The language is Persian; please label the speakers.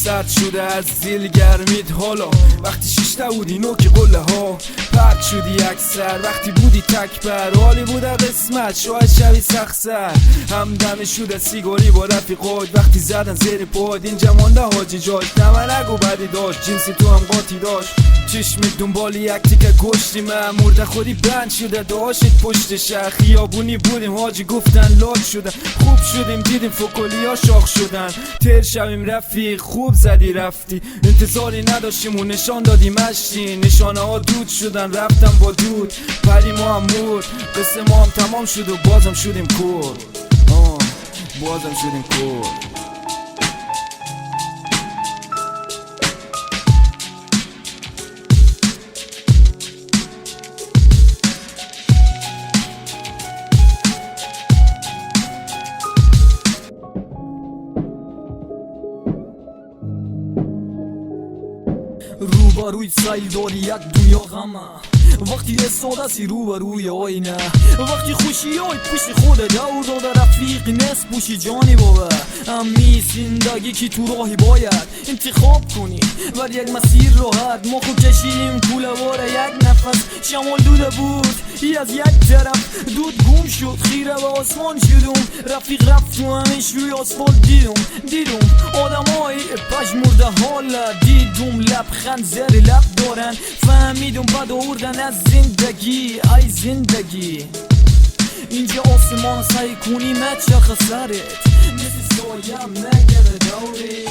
Speaker 1: سرد شده از زیل گرمید حالا وقتی شیشته بودی نوک قله ها پرد شدی اکثر وقتی بودی تکبر حالی بوده قسمت شاید شوی سخت سر همدم شده سیگاری با رفیقات وقتی زدن زیر پاد اینجا مانده حاجی جاش نمه نگو بدی داشت جنسی تو هم قاطی داشت چشم دنبال یک تیکه کشتی من مرده خودی بند شده داشت پشت شهر خیابونی بودیم حاجی گفتن لاد شده خوب شدیم دیدیم فکولی ها شاخ شدن تر شویم رفیق خوب زدی رفتی انتظاری نداشتیم و نشان دادیم مشتی نشانه ها دود شدن رفتم با دود پری ما هم مرد قصه ما هم تمام شد و بازم شدیم کور بازم شدیم کور
Speaker 2: روبروی سیل داری یک دنیا غمه وقتی استاده سی روبروی آینه وقتی خوشی های پشت خود دور داده رفیق نصف بوشی جانی بابا امی زندگی که تو راهی باید انتخاب کنی ولی یک مسیر راحت ما خود کشیم کوله باره یک نفس شمال دوده بود از یک طرف دود گم شد خیره به آسمان شدم رفیق رفت تو همش روی آسفالت دیدم آدم های پشمرده حال دیدم لبخند زر لب دارن فهمیدم بد آوردن از زندگی ای زندگی اینجا آسمان سعی کنی مچه خسرت مثل سایم نگره دوری